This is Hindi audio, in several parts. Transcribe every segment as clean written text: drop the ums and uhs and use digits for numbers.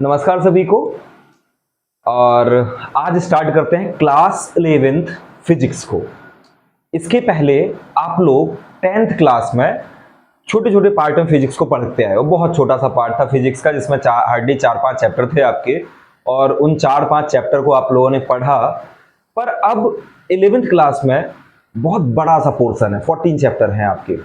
नमस्कार सभी को। और आज स्टार्ट करते हैं क्लास 11th फिजिक्स को। इसके पहले आप लोग 10th क्लास में छोटे छोटे पार्ट में फिजिक्स को पढ़ते आए हो। बहुत छोटा सा पार्ट था फिजिक्स का, जिसमें हार्डली 4-5 चैप्टर थे आपके, और उन 4-5 चैप्टर को आप लोगों ने पढ़ा। पर अब 11th क्लास में बहुत बड़ा सा पोर्शन है, 14 चैप्टर हैं आपके,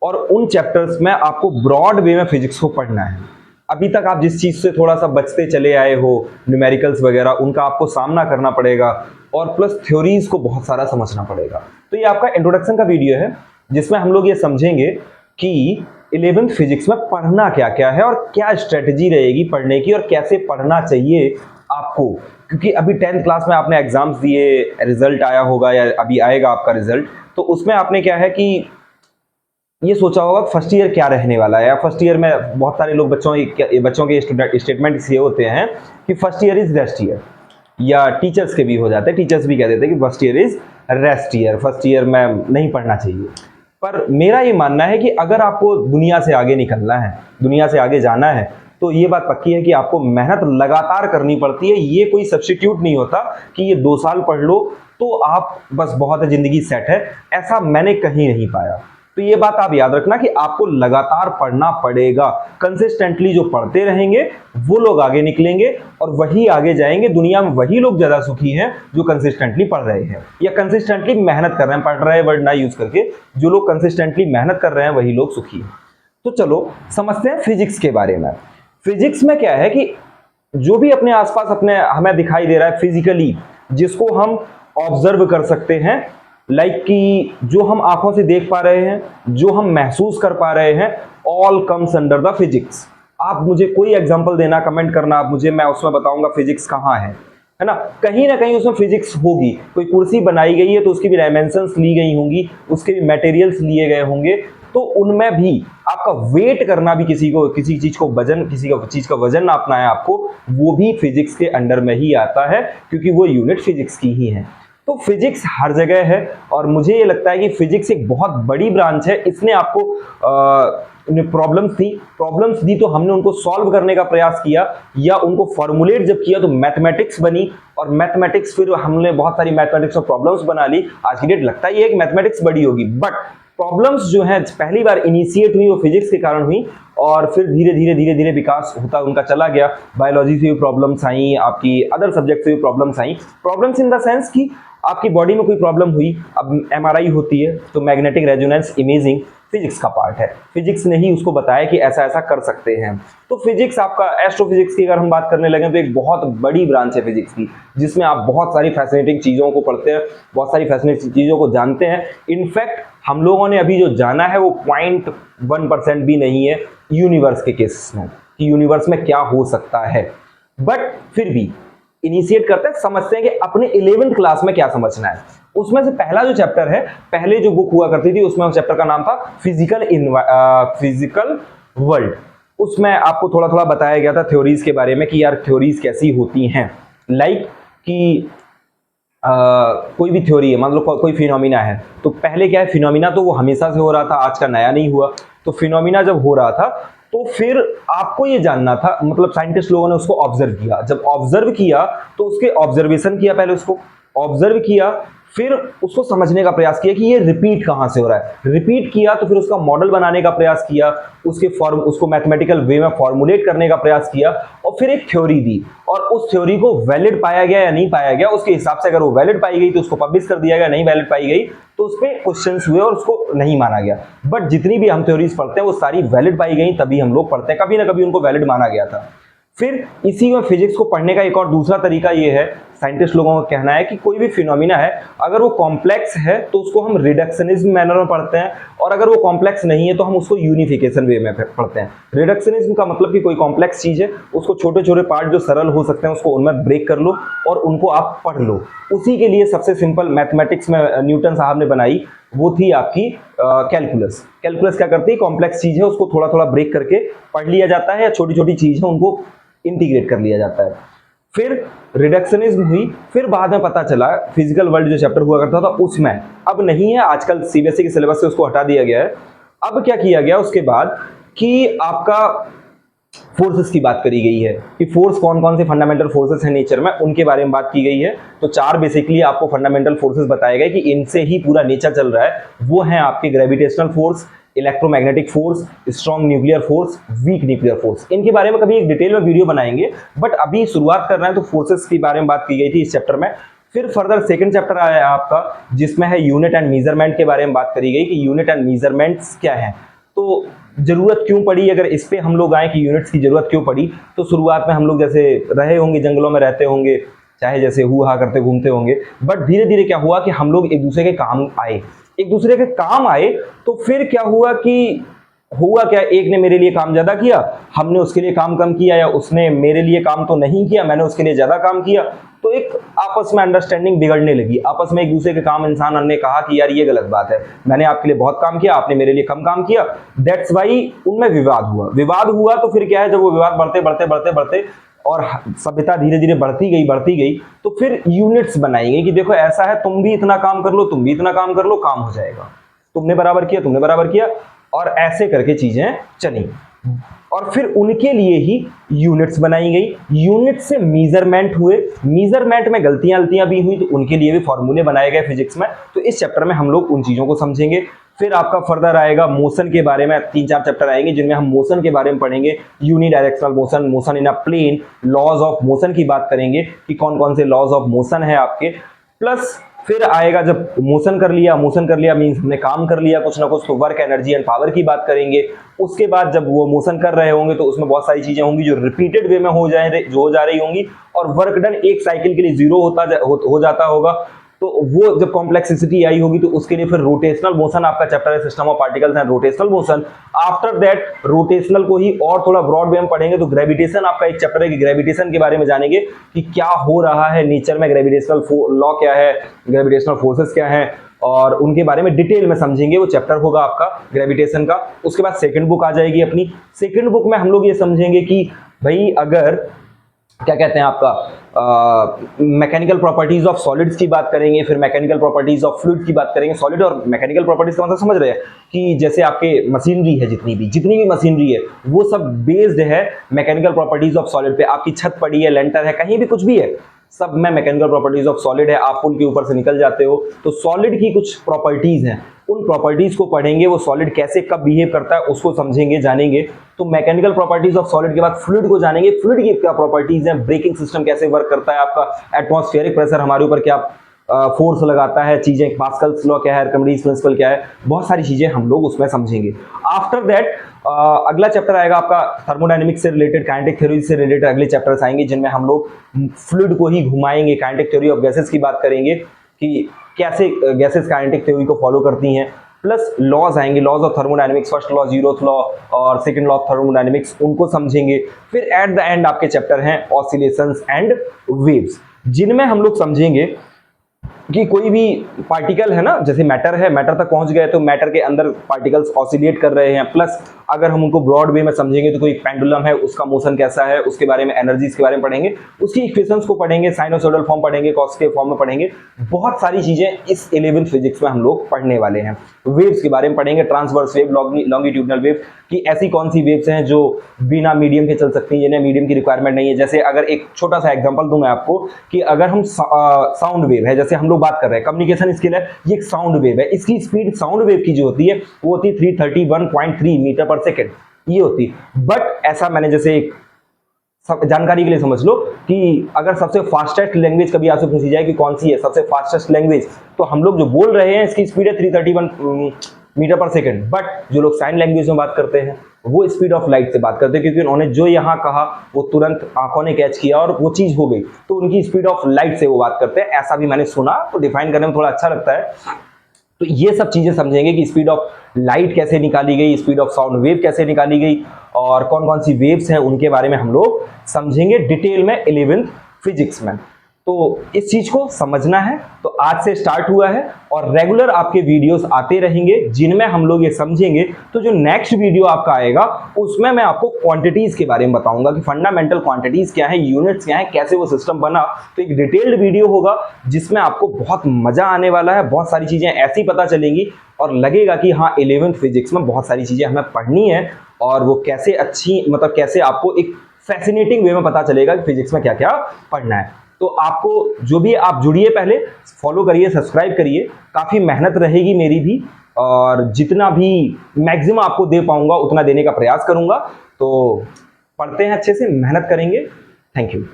और उन चैप्टर्स में आपको ब्रॉड वे में फिजिक्स को पढ़ना है। अभी तक आप जिस चीज से थोड़ा सा बचते चले आए हो, न्यूमेरिकल्स वगैरह, उनका आपको सामना करना पड़ेगा, और प्लस थ्योरीज को बहुत सारा समझना पड़ेगा। तो ये आपका इंट्रोडक्शन का वीडियो है, जिसमें हम लोग ये समझेंगे कि 11th फिजिक्स में पढ़ना क्या क्या है, और क्या स्ट्रेटजी रहेगी पढ़ने की, और कैसे पढ़ना चाहिए आपको। क्योंकि अभी 10th क्लास में आपने एग्जाम्स दिए, रिजल्ट आया होगा या अभी आएगा आपका रिजल्ट, तो उसमें आपने क्या है कि ये सोचा होगा फर्स्ट ईयर क्या रहने वाला है। या फर्स्ट ईयर में बहुत सारे लोग बच्चों के स्टेटमेंट ये होते हैं कि first year is rest year, या टीचर्स के भी हो जाते हैं, टीचर्स भी कह देते हैं कि first year is rest year, first year में नहीं पढ़ना चाहिए। पर मेरा ये मानना है कि अगर आपको दुनिया से आगे निकलना है, दुनिया से आगे जाना है, तो ये बात पक्की है कि आपको मेहनत लगातार करनी पड़ती है। ये कोई सब्स्टिट्यूट नहीं होता कि ये 2 साल पढ़ लो तो आप बस बहुत है, जिंदगी सेट है, ऐसा मैंने कहीं नहीं पाया। तो ये बात आप याद रखना कि आपको लगातार पढ़ना पड़ेगा। कंसिस्टेंटली जो पढ़ते रहेंगे वो लोग आगे निकलेंगे, और वही आगे जाएंगे। दुनिया में वही लोग ज्यादा सुखी हैं जो कंसिस्टेंटली पढ़ रहे हैं या कंसिस्टेंटली मेहनत कर रहे हैं। पढ़ रहे वर्ड ना यूज करके, जो लोग कंसिस्टेंटली मेहनत कर रहे हैं वही लोग सुखी हैं। तो चलो समझते हैं फिजिक्स के बारे में। फिजिक्स में क्या है कि जो भी अपने आसपास अपने हमें दिखाई दे रहा है फिजिकली, जिसको हम ऑब्जर्व कर सकते हैं, लाइक कि जो हम आंखों से देख पा रहे हैं, जो हम महसूस कर पा रहे हैं, all comes under the physics. आप मुझे कोई एग्जांपल देना, कमेंट करना आप मुझे, मैं उसमें बताऊंगा फिजिक्स कहाँ है ना कहीं उसमें फिजिक्स होगी। कोई कुर्सी बनाई गई है तो उसकी भी डायमेंशंस ली गई होंगी, उसके भी मटेरियल्स लिए गए होंगे, तो उनमें भी आपका वेट करना भी, किसी चीज को वजन, किसी का चीज का वजन नापना है आपको, वो भी फिजिक्स के अंडर में ही आता है, क्योंकि वो यूनिट फिजिक्स की ही है। तो फिजिक्स हर जगह है, और मुझे ये लगता है कि फिजिक्स एक बहुत बड़ी ब्रांच है। इसने आपको प्रॉब्लम्स दी तो हमने उनको सॉल्व करने का प्रयास किया, या उनको फॉर्मुलेट जब किया तो मैथमेटिक्स बनी, और मैथमेटिक्स फिर हमने बहुत सारी मैथमेटिक्स और प्रॉब्लम्स बना ली। आज की डेट लगता है ये एक मैथमेटिक्स बड़ी होगी, बट प्रॉब्लम्स जो है पहली बार इनिशिएट हुई वो फिजिक्स के कारण हुई, और फिर धीरे धीरे विकास होता उनका चला गया। बायोलॉजी से भी प्रॉब्लम्स आई, आपकी अदर सब्जेक्ट से भी problems I. Problems in the sense कि आपकी बॉडी में कोई प्रॉब्लम हुई, अब एमआरआई होती है तो मैग्नेटिक रेजोनेंस इमेजिंग फिजिक्स का पार्ट है। फिजिक्स ने ही उसको बताया कि ऐसा ऐसा कर सकते हैं। तो फिजिक्स आपका, एस्ट्रोफिजिक्स की अगर हम बात करने लगे तो एक बहुत बड़ी ब्रांच है फिजिक्स की, जिसमें आप बहुत सारी फैसिनेटिंग चीजों को पढ़ते हैं, बहुत सारी फैसिनेटिंग चीजों को जानते हैं। इनफैक्ट हम लोगों ने अभी जो जाना है वो 0.1% भी नहीं है यूनिवर्स के केस में, कि यूनिवर्स में क्या हो सकता है। बट फिर भी इनिशिएट करते हैं, समझते हैं कि अपने 11th क्लास में क्या समझना है। उसमें से पहला जो चैप्टर है, पहले जो बुक हुआ करती थी उसमें उस चैप्टर का नाम था फिजिकल वर्ल्ड। उसमें आपको थोड़ा थोड़ा बताया गया था थ्योरीज के बारे में, कि यार थ्योरीज कैसी होती हैं। लाइक कि कोई भी थ्योरी है, मान लो कोई फिनोमिना है, तो पहले क्या है, फिनोमिना तो वो हमेशा से हो रहा था, आज का नया नहीं हुआ। तो फिनोमिना जब हो रहा था तो फिर आपको ये जानना था, मतलब साइंटिस्ट लोगों ने उसको ऑब्जर्व किया। जब ऑब्जर्व किया तो उसके ऑब्जर्वेशन किया, पहले उसको ऑब्जर्व किया, फिर उसको समझने का प्रयास किया कि ये रिपीट कहां से हो रहा है। रिपीट किया तो फिर उसका मॉडल बनाने का प्रयास किया, उसको मैथमेटिकल वे में फॉर्मुलेट करने का प्रयास किया, और फिर एक थ्योरी दी, और उस थ्योरी को वैलिड पाया गया या नहीं पाया गया, उसके हिसाब से अगर वो वैलिड पाई गई तो उसको पब्लिश कर दिया गया, नहीं वैलिड पाई गई तो उस पर क्वेश्चंस हुए और उसको नहीं माना गया। बट जितनी भी हम थ्योरीज पढ़ते हैं वो सारी वैलिड पाई गई, तभी हम लोग पढ़ते हैं, कभी ना कभी उनको वैलिड माना गया था। फिर इसी में फिजिक्स को पढ़ने का एक और दूसरा तरीका ये है, साइंटिस्ट लोगों का कहना है कि कोई भी फिनोमिना है, अगर वो कॉम्प्लेक्स है तो उसको हम रिडक्शनिज्म मैनर में पढ़ते हैं, और अगर वो कॉम्प्लेक्स नहीं है तो हम उसको यूनिफिकेशन वे में पढ़ते हैं। रिडक्शनिज्म का मतलब कि कोई कॉम्प्लेक्स चीज है, उसको छोटे छोटे पार्ट जो सरल हो सकते हैं उसको उनमें ब्रेक कर लो और उनको आप पढ़ लो। उसी के लिए सबसे सिंपल मैथमेटिक्स में न्यूटन साहब ने बनाई, वो थी आपकी कैलकुलस। कैलकुलस क्या करती है, कॉम्प्लेक्स चीज है उसको थोड़ा थोड़ा ब्रेक करके पढ़ लिया जाता है, या छोटी छोटी चीज है उनको इंटीग्रेट कर लिया जाता है। फिर रिडक्शनिज्म हुई, फिर बाद में पता चला फिजिकल वर्ल्ड जो चैप्टर हुआ करता था उसमें अब नहीं है, आजकल सीबीएसई के सिलेबस से उसको हटा दिया गया है। अब क्या किया गया उसके बाद कि आपका फोर्सेस की बात करी गई है कि फोर्स कौन कौन से फंडामेंटल फोर्सेस हैं नेचर में, उनके बारे में बात की गई है। तो 4 बेसिकली आपको फंडामेंटल फोर्सेस बताए गए कि इनसे ही पूरा नेचर चल रहा है। वो हैं आपके gravitational force, electromagnetic force, strong nuclear force, weak nuclear force. इनके बारे में कभी एक डिटेल में वीडियो बनाएंगे, बट अभी शुरुआत कर रहे हैं तो फोर्सेस के बारे में बात की गई थी इस चैप्टर में। फिर फर्दर सेकंड चैप्टर आया है आपका, जिसमें है यूनिट एंड मेजरमेंट के बारे में बात करी गई कि यूनिट एंड मेजरमेंट्स क्या है, तो जरूरत क्यों पड़ी, अगर इस पे हम लोग आए कि यूनिट्स की जरूरत क्यों पड़ी। तो शुरुआत में हम लोग जैसे रहे होंगे, जंगलों में रहते होंगे, चाहे जैसे हुआ करते घूमते होंगे, बट धीरे धीरे क्या हुआ कि हम लोग एक दूसरे के काम आए, एक दूसरे के काम आए। तो फिर क्या हुआ कि हुआ क्या, एक ने मेरे लिए काम ज्यादा किया, हमने उसके लिए काम कम किया, या उसने मेरे लिए काम तो नहीं किया, मैंने उसके लिए ज्यादा काम किया। तो एक आपस में अंडरस्टैंडिंग बिगड़ने लगी, आपस में एक दूसरे के काम इंसान ने कहा कि यार ये गलत बात है, मैंने आपके लिए बहुत काम किया, आपने मेरे लिए कम काम किया। दैट्स वाई उनमें विवाद हुआ। तो फिर क्या है, जब वो विवाद बढ़ते बढ़ते बढ़ते बढ़ते और सभ्यता धीरे धीरे बढ़ती गई, तो फिर यूनिट्स बनाई गई कि देखो ऐसा है, तुम भी इतना काम कर लो, तुम भी इतना काम कर लो, काम हो जाएगा, तुमने बराबर किया, तुमने बराबर किया, और ऐसे करके चीजें चली। और फिर उनके लिए ही यूनिट्स बनाई गई, यूनिट से मीजरमेंट हुए, मीजरमेंट में गलतियां भी हुई, तो उनके लिए भी फॉर्मूले बनाए गए फिजिक्स में। तो इस चैप्टर में हम लोग उन चीजों को समझेंगे। फिर आपका फर्दर आएगा मोशन के बारे में, 3-4 चैप्टर आएंगे जिनमें हम मोशन के बारे में पढ़ेंगे, unidirectional motion, motion in a plane, laws of motion की बात करेंगे कि कौन कौन से लॉज ऑफ मोशन है आपके। प्लस फिर आएगा जब मोशन कर लिया मीन्स हमने काम कर लिया कुछ ना कुछ, तो वर्क, एनर्जी एंड पावर की बात करेंगे। उसके बाद जब वो मोशन कर रहे होंगे तो उसमें बहुत सारी चीजें होंगी जो रिपीटेड वे में हो जा रही होंगी, और वर्क डन एक साइकिल के लिए 0 हो जाता होगा। तो वो जब कॉम्प्लेक्सिटी आई होगी तो उसके लिए फिर रोटेशनल मोशन आपका चैप्टर है, system of particles and rotational motion. After that rotational को ही और थोड़ा ब्रॉड वे में पढ़ेंगे, तो ग्रेविटेशन आपका एक चैप्टर है कि ग्रेविटेशन के बारे में जानेंगे कि क्या हो रहा है नेचर में, ग्रेविटेशनल लॉ क्या है, ग्रेविटेशनल फोर्सेस क्या है, और उनके बारे में डिटेल में समझेंगे। वो चैप्टर होगा आपका ग्रेविटेशन का। उसके बाद सेकंड बुक आ जाएगी अपनी। सेकंड बुक में हम लोग ये समझेंगे कि भाई अगर क्या कहते हैं आपका मैकेनिकल प्रॉपर्टीज ऑफ सॉलिड्स की बात करेंगे, फिर मैकेनिकल प्रॉपर्टीज ऑफ फ्लूइड की बात करेंगे। सॉलिड और मैकेनिकल प्रॉपर्टीज का मतलब समझ रहे हैं कि जैसे आपके मशीनरी है, जितनी भी मशीनरी है वो सब बेस्ड है मैकेनिकल प्रॉपर्टीज ऑफ सॉलिड पे। आपकी छत पड़ी है, लेंटर है, कहीं भी कुछ भी है, सब में मैकेनिकल प्रॉपर्टीज ऑफ सॉलिड है। आप पुल के ऊपर से निकल जाते हो तो सॉलिड की कुछ प्रॉपर्टीज हैं, उन प्रॉपर्टीज को पढ़ेंगे। वो सॉलिड कैसे कब बिहेव करता है उसको समझेंगे, जानेंगे। तो मैकेनिकल प्रॉपर्टीज ऑफ सॉलिड के बाद फ्लूइड को जानेंगे, फ्लूइड की क्या प्रॉपर्टीज हैं, ब्रेकिंग सिस्टम कैसे वर्क करता है, आपका एटमॉस्फेरिक प्रेशर हमारे ऊपर क्या फोर्स लगाता है, चीजें पास्कल्स लॉ क्या है, आर्किमिडीज प्रिंसिपल क्या है, बहुत सारी चीजें हम लोग उसमें समझेंगे। आफ्टर दैट अगला चैप्टर आएगा आपका थर्मोडायनेमिक्स से रिलेटेड, काइनेटिक थ्योरी से रिलेटेड अगले चैप्टर्स आएंगे जिनमें हम लोग फ्लूइड को ही घुमाएंगे, काइनेटिक थ्योरी ऑफ गैसेस की बात करेंगे कि कैसे गैसेस काइनेटिक थ्योरी को फॉलो करती हैं। प्लस लॉज आएंगे, laws of thermodynamics, first law, zeroth law और सेकंड लॉ ऑफ थर्मोडायनेमिक्स, उनको समझेंगे। फिर एट द एंड आपके चैप्टर हैं ऑसिलेशंस एंड वेव्स, जिनमें हम लोग समझेंगे कि कोई भी पार्टिकल है ना, जैसे मैटर है, मैटर तक पहुंच गए तो मैटर के अंदर पार्टिकल्स ऑसिलेट कर रहे हैं। प्लस अगर हम उनको ब्रॉड वे में समझेंगे तो कोई पेंडुलम है, उसका मोशन कैसा है, उसके बारे में, एनर्जीज के बारे में पढ़ेंगे, उसकी इक्वेशंस को पढ़ेंगे, साइनोसॉइडल फॉर्म पढ़ेंगे, कॉस के फॉर्म में पढ़ेंगे। बहुत सारी चीजें इस 11th फिजिक्स में हम लोग पढ़ने वाले हैं। वेव्स के बारे में पढ़ेंगे, ट्रांसवर्स वेव, लॉन्गिट्यूडनल वेव, कि ऐसी कौन सी वेव्स हैं जो बिना मीडियम के चल सकती हैं, जिन्हें मीडियम की रिक्वायरमेंट नहीं है। जैसे अगर एक छोटा सा एग्जांपल दूं मैं आपको कि अगर हम साउंड वेव है, जैसे हम लोग बात कर रहे हैं कम्युनिकेशन स्किल है, ये एक साउंड वेव है, इसकी स्पीड साउंड वेव की जो होती है वो होती है 331.3 मीटर पर सेकेंड, ये होती। बट ऐसा मैंने जैसे एक जानकारी के लिए समझ लो कि अगर सबसे फास्टेस्ट लैंग्वेज कभी आपसे पूछी जाए कि कौन सी है सबसे फास्टेस्ट लैंग्वेज, तो हम लोग जो बोल रहे हैं इसकी स्पीड है 331 मीटर पर सेकेंड। बट जो लोग साइन लैंग्वेज में बात करते हैं वो स्पीड ऑफ लाइट से बात करते हैं, क्योंकि उन्होंने जो यहाँ कहा वो तुरंत आंखों ने कैच किया और वो चीज हो गई, तो उनकी स्पीड ऑफ लाइट से वो बात करते हैं। ऐसा भी मैंने सुना, तो डिफाइन करने में थोड़ा अच्छा लगता है। तो ये सब चीजें समझेंगे कि स्पीड ऑफ लाइट कैसे निकाली गई, स्पीड ऑफ साउंड वेव कैसे निकाली गई, और कौन कौन सी वेव्स हैं उनके बारे में हम लोग समझेंगे डिटेल में 11th फिजिक्स में। तो इस चीज को समझना है, तो आज से स्टार्ट हुआ है और रेगुलर आपके वीडियोस आते रहेंगे जिनमें हम लोग ये समझेंगे। तो जो नेक्स्ट वीडियो आपका आएगा उसमें मैं आपको क्वांटिटीज के बारे में बताऊंगा कि फंडामेंटल क्वांटिटीज क्या है, यूनिट्स क्या है, कैसे वो सिस्टम बना। तो एक डिटेल्ड वीडियो होगा जिसमें आपको बहुत मजा आने वाला है, बहुत सारी चीजें ऐसी पता चलेंगी और लगेगा कि हाँ 11th फिजिक्स में बहुत सारी चीजें हमें पढ़नी है और वो कैसे अच्छी मतलब कैसे आपको एक फैसिनेटिंग वे में पता चलेगा कि फिजिक्स में क्या क्या पढ़ना है। तो आपको जो भी आप जुड़िए, पहले फॉलो करिए, सब्सक्राइब करिए, काफ़ी मेहनत रहेगी मेरी भी, और जितना भी मैक्सिमम आपको दे पाऊंगा उतना देने का प्रयास करूंगा। तो पढ़ते हैं अच्छे से, मेहनत करेंगे। Thank you.